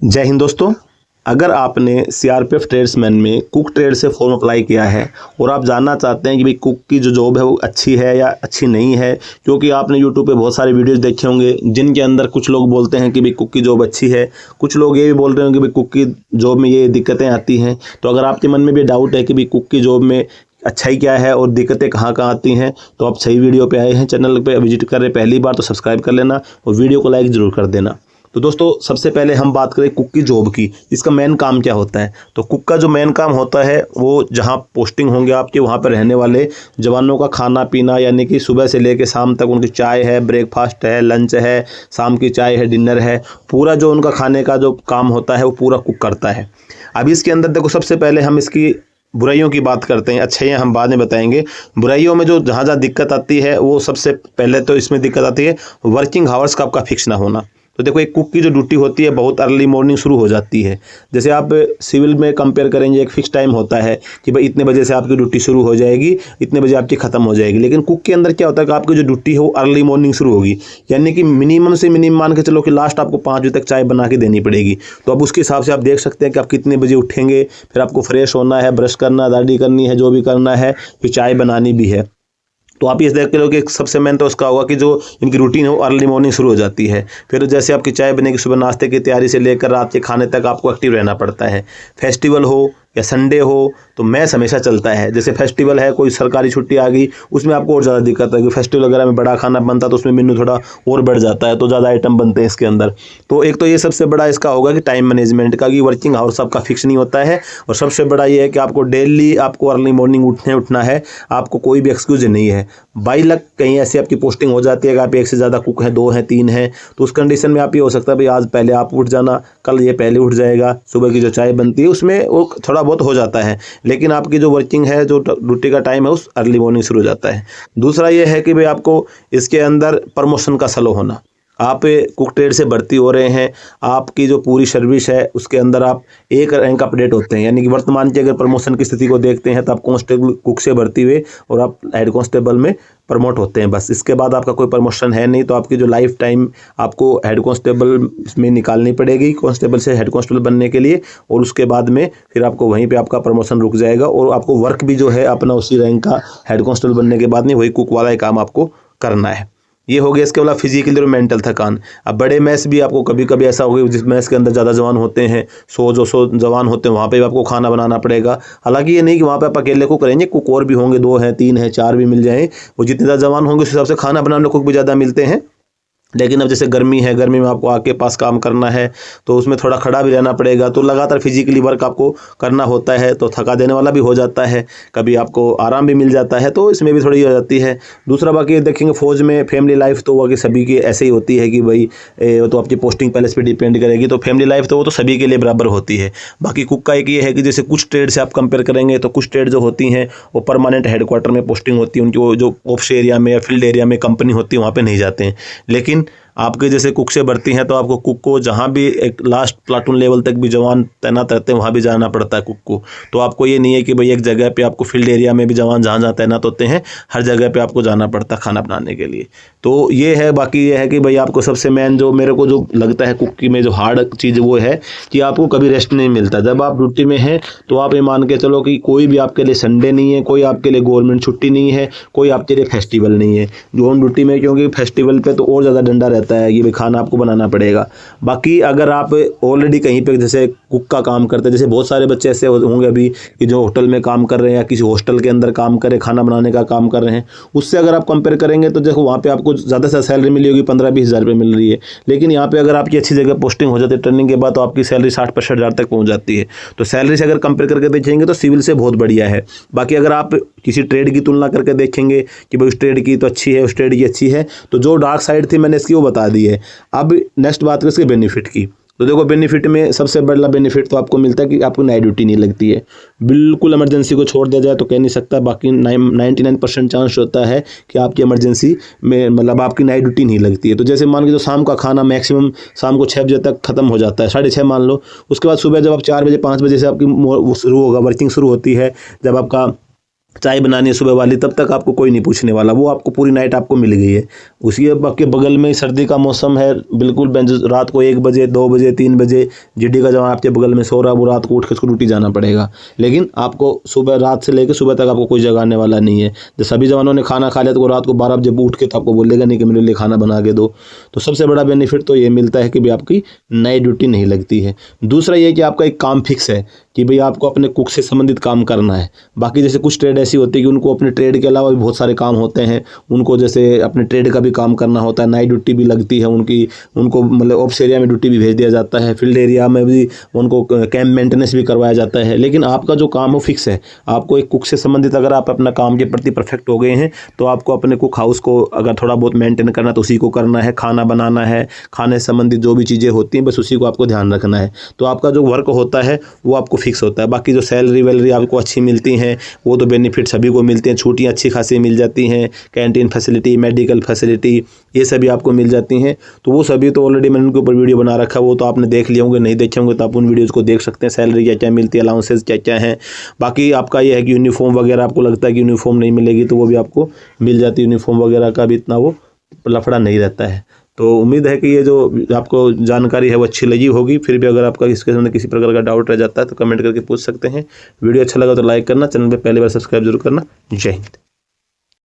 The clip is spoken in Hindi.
जय हिंद दोस्तों। अगर आपने सीआरपीएफ ट्रेड्समैन में कुक ट्रेड से फॉर्म अप्लाई किया है और आप जानना चाहते हैं कि भाई कुक की जो जॉब है वो अच्छी है या अच्छी नहीं है, क्योंकि आपने यूट्यूब पे बहुत सारे वीडियोस देखे होंगे जिनके अंदर कुछ लोग बोलते हैं कि भाई कुक की जॉब अच्छी है, कुछ लोग ये भी बोल रहे हैं कि भाई कुक की जॉब में ये दिक्कतें आती हैं। तो अगर आपके मन में भी डाउट है कि भाई कुक की जॉब में अच्छाई क्या है और दिक्कतें कहाँ कहाँ आती हैं, तो आप सही वीडियो पे आए हैं। चैनल पे विजिट कर रहे पहली बार तो सब्सक्राइब कर लेना और वीडियो को लाइक ज़रूर कर देना। तो दोस्तों, सबसे पहले हम बात करें कुक की जॉब की। इसका मेन काम क्या होता है? तो कुक का जो मेन काम होता है वो जहाँ पोस्टिंग होंगे आपके, वहाँ पर रहने वाले जवानों का खाना पीना, यानी कि सुबह से लेकर शाम तक उनकी चाय है, ब्रेकफास्ट है, लंच है, शाम की चाय है, डिनर है, पूरा जो उनका खाने का जो काम होता है वो पूरा कुक करता है। अब इसके अंदर देखो, सबसे पहले हम इसकी बुराइयों की बात करते हैं, अच्छाइयाँ हम बाद में बताएंगे। बुराइयों में जो जहाँ जहाँ दिक्कत आती है वो सबसे पहले तो इसमें दिक्कत आती है वर्किंग आवर्स का आपका फिक्स ना होना। तो देखो, एक कुक की जो ड्यूटी होती है बहुत अर्ली मॉर्निंग शुरू हो जाती है। जैसे आप सिविल में कंपेयर करेंगे, एक फिक्स टाइम होता है कि भाई इतने बजे से आपकी ड्यूटी शुरू हो जाएगी, इतने बजे आपकी ख़त्म हो जाएगी। लेकिन कुक के अंदर क्या होता है कि आपकी जो ड्यूटी है वो अर्ली मॉर्निंग शुरू होगी, यानी कि मिनिमम से मिनिमम मान के चलो कि लास्ट आपको 5 बजे तक चाय बना के देनी पड़ेगी। तो अब उसके हिसाब से आप देख सकते हैं कि आप कितने बजे उठेंगे, फिर आपको फ्रेश होना है, ब्रश करना, दाढ़ी करनी है, जो भी करना है, फिर चाय बनानी भी है। तो आप ये देख के लो कि सबसे मेन तो उसका होगा कि जो इनकी रूटीन है वो अर्ली मॉर्निंग शुरू हो जाती है। फिर जैसे आपकी चाय बनेगी, सुबह नाश्ते की तैयारी से लेकर रात के खाने तक आपको एक्टिव रहना पड़ता है। फेस्टिवल हो या संडे हो तो मैच हमेशा चलता है। जैसे फेस्टिवल है, कोई सरकारी छुट्टी आ गई, उसमें आपको और ज़्यादा दिक्कत है कि फेस्टिवल वगैरह में बड़ा खाना बनता है तो उसमें मेन्यू थोड़ा और बढ़ जाता है, तो ज़्यादा आइटम बनते हैं इसके अंदर। तो एक तो ये सबसे बड़ा इसका होगा कि टाइम मैनेजमेंट का, कि वर्किंग आवर्स आपका फिक्स नहीं होता है। और सबसे बड़ा ये है कि आपको डेली आपको अर्ली मॉर्निंग उठना है, आपको कोई भी एक्सक्यूज नहीं है। बाई लक कहीं ऐसी आपकी पोस्टिंग हो जाती है कि आप एक से ज़्यादा कुक हैं, 2 हैं, 3 हैं, तो उस कंडीशन में आप ये हो सकता है भाई आज पहले आप उठ जाना, कल ये पहले उठ जाएगा, सुबह की जो चाय बनती है उसमें वो थोड़ा बहुत हो जाता है। लेकिन आपकी जो वर्किंग है, जो ड्यूटी का टाइम है, उस अर्ली मॉर्निंग शुरू हो जाता है। दूसरा ये है कि भाई आपको इसके अंदर प्रमोशन का स्लो होना। आप कुक ट्रेड से भर्ती हो रहे हैं, आपकी जो पूरी सर्विस है उसके अंदर आप एक रैंक अपडेट होते हैं, यानी कि वर्तमान की अगर प्रमोशन की स्थिति को देखते हैं तो आप कांस्टेबल कुक से भर्ती हुए और आप हेड कांस्टेबल में प्रमोट होते हैं। बस इसके बाद आपका कोई प्रमोशन है नहीं। तो आपकी जो लाइफ टाइम आपको हेड कांस्टेबल में निकालनी पड़ेगी, कांस्टेबल से हेड कांस्टेबल बनने के लिए, और उसके बाद में फिर आपको वहीं पे आपका प्रमोशन रुक जाएगा और आपको वर्क भी जो है अपना उसी रैंक का हेड कांस्टेबल बनने के बाद में वही कुक वाला ही काम आपको करना है। ये हो गया इसके वाला फिजिकली और मेंटल थकान। अब बड़े मैच भी आपको कभी कभी ऐसा होगा जिस मैच के अंदर ज़्यादा जवान होते हैं, 100-200 जवान होते हैं, वहाँ पे भी आपको खाना बनाना पड़ेगा। हालांकि ये नहीं कि वहाँ पे आप अकेले कुक करेंगे, कुक और भी होंगे, 2 हैं, 3 हैं, 4 भी मिल जाएँ। वो जितने ज़्यादा जवान होंगे उस हिसाब से खाना बनाने कुक भी ज़्यादा मिलते हैं। लेकिन अब जैसे गर्मी है, गर्मी में आपको आके पास काम करना है तो उसमें थोड़ा खड़ा भी रहना पड़ेगा, तो लगातार फिजिकली वर्क आपको करना होता है, तो थका देने वाला भी हो जाता है। कभी आपको आराम भी मिल जाता है, तो इसमें भी थोड़ी हो जाती है। दूसरा बाकी देखेंगे फ़ौज में फैमिली लाइफ तो वो कि सभी की ऐसे ही होती है कि भाई वो तो आपकी पोस्टिंग पैलेस पे डिपेंड करेगी, तो फैमिली लाइफ तो वो तो सभी के लिए बराबर होती है। बाकी कुक का एक ये है कि जैसे कुछ ट्रेड से आप कंपेयर करेंगे तो कुछ ट्रेड जो होती हैं वो परमानेंट हेडक्वार्टर में पोस्टिंग होती है, उनकी वो जो ऑफिस एरिया में या फील्ड एरिया में कंपनी होती है वहाँ पर नहीं जाते हैं। लेकिन आपके जैसे कुक से भर्ती हैं तो आपको कुक को जहाँ भी एक लास्ट प्लाटून लेवल तक भी जवान तैनात रहते हैं वहाँ भी जाना पड़ता है कुक को। तो आपको ये नहीं है कि भाई एक जगह पे आपको फील्ड एरिया में भी जवान जहाँ जहाँ तैनात होते हैं हर जगह पे आपको जाना पड़ता है खाना बनाने के लिए। तो ये है। बाकी ये है कि भाई आपको सबसे मेन जो मेरे को जो लगता है कुक की में जो हार्ड चीज़ वो है कि आपको कभी रेस्ट नहीं मिलता। जब आप ड्यूटी में हैं तो आप ये मान के चलो कि कोई भी आपके लिए संडे नहीं है, कोई आपके लिए गवर्नमेंट छुट्टी नहीं है, कोई आपके लिए फेस्टिवल नहीं है जो ऑन ड्यूटी में, क्योंकि फेस्टिवल पे तो और ज़्यादा डंडा रहता है, ये भी खाना आपको बनाना पड़ेगा। बाकी अगर आप ऑलरेडी कहीं पे जैसे कुक का काम करते हैं, जैसे बहुत सारे बच्चे ऐसे होंगे अभी कि जो होटल में काम कर रहे हैं या किसी हॉस्टल के अंदर काम कर रहे हैं, खाना बनाने का काम कर रहे हैं, उससे अगर आप कंपेयर करेंगे तो देखो वहाँ पे आपको ज़्यादा से सैलरी मिली होगी, 15-20 हज़ार रुपये मिल रही है। लेकिन यहाँ पे अगर आपकी अच्छी जगह पोस्टिंग हो जाती है ट्रेनिंग के बाद तो आपकी सैलरी 60-65 हज़ार तक पहुँच जाती है। तो सैलरी से अगर कंपेयर करके देखेंगे तो सिविल से बहुत बढ़िया है। बाकी अगर आप किसी ट्रेड की तुलना करके देखेंगे कि भाई उस ट्रेड की तो अच्छी है, उस ट्रेड की अच्छी है, तो जो डार्क साइड थी मैंने इसकी वो बता दी है। अब नेक्स्ट बात करें इसके बेनिफिट की। तो देखो, बेनिफिट में सबसे बड़ा बेनिफिट तो आपको मिलता है कि आपको नाइट ड्यूटी नहीं लगती है। बिल्कुल इमरजेंसी को छोड़ दिया जाए तो कह नहीं सकता, बाकी 99% चांस होता है कि आपकी इमरजेंसी में मतलब आपकी नाइट ड्यूटी नहीं लगती है। तो जैसे मान के जो शाम का खाना मैक्सिमम शाम को 6 बजे तक खत्म हो जाता है, 6:30 मान लो। उसके बाद सुबह जब आप 4 बजे 5 बजे से आपकी शुरू होगा, वर्किंग शुरू होती है, जब आपका चाय बनानी है सुबह वाली, तब तक आपको कोई नहीं पूछने वाला, वो आपको पूरी नाइट आपको मिल गई है। उसी के बगल में सर्दी का मौसम है, बिल्कुल रात को 1 बजे 2 बजे 3 बजे जिड्डी का जवान आपके बगल में सो रहा है, वो रात को उठ के उसको ड्यूटी जाना पड़ेगा। लेकिन आपको सुबह रात से लेकर सुबह तक आपको कोई जगाने वाला नहीं है। जब सभी जवानों ने खाना खा लिया तो वो रात को 12 बजे उठ के तो आपको बोलेगा नहीं कि मेरे लिए खाना बना के दो। तो सबसे बड़ा बेनिफिट तो ये मिलता है कि भाई आपकी नाइट ड्यूटी नहीं लगती है। दूसरा ये कि आपका एक काम फिक्स है कि भाई आपको अपने कुक से संबंधित काम करना है। बाकी जैसे कुछ ट्रेड ऐसी होती है कि उनको अपने ट्रेड के अलावा भी बहुत सारे काम होते हैं, उनको जैसे अपने ट्रेड का भी काम करना होता है, नाइट ड्यूटी भी लगती है उनको मतलब ऑप्स एरिया में ड्यूटी भी भेज दिया जाता है, फील्ड एरिया में भी उनको कैंप मेंटेनेंस भी करवाया जाता है। लेकिन आपका जो काम है फिक्स है। आपको एक कुक से संबंधित अगर आप अपना काम के प्रति परफेक्ट हो गए हैं तो आपको अपने कुक हाउस को अगर थोड़ा बहुत मेंटेन करना तो उसी को करना है, खाना बनाना है, खाने से संबंधित जो भी चीज़ें होती हैं बस उसी को आपको ध्यान रखना है। तो आपका जो वर्क होता है वो आपको फिक्स होता है। बाकी जो सैलरी वैलरी आपको अच्छी मिलती हैं वो तो बेनिफिट सभी को मिलते हैं, छुट्टियाँ अच्छी खासी मिल जाती हैं, कैंटीन फैसिलिटी, मेडिकल फैसिलिटी, ये सभी आपको मिल जाती हैं। तो वो सभी तो ऑलरेडी मैंने उनके ऊपर वीडियो बना रखा है, वो तो आपने देख लिए होंगे, नहीं देखे होंगे तो आप उन वीडियोज़ को देख सकते हैं, सैलरी क्या क्या मिलती है, अलाउंसेस क्या क्या हैं। बाकी आपका ये है कि यूनिफॉर्म वगैरह आपको लगता है कि यूनिफॉर्म नहीं मिलेगी तो वो भी आपको मिल जाती है, यूनिफॉर्म वगैरह का भी इतना वो लफड़ा नहीं रहता है। तो उम्मीद है कि ये जो आपको जानकारी है वो अच्छी लगी होगी। फिर भी अगर आपका इसके संबंध किसी प्रकार का डाउट रह जाता है तो कमेंट करके पूछ सकते हैं। वीडियो अच्छा लगा तो लाइक करना, चैनल पे पहली बार सब्सक्राइब जरूर करना। जय हिंद।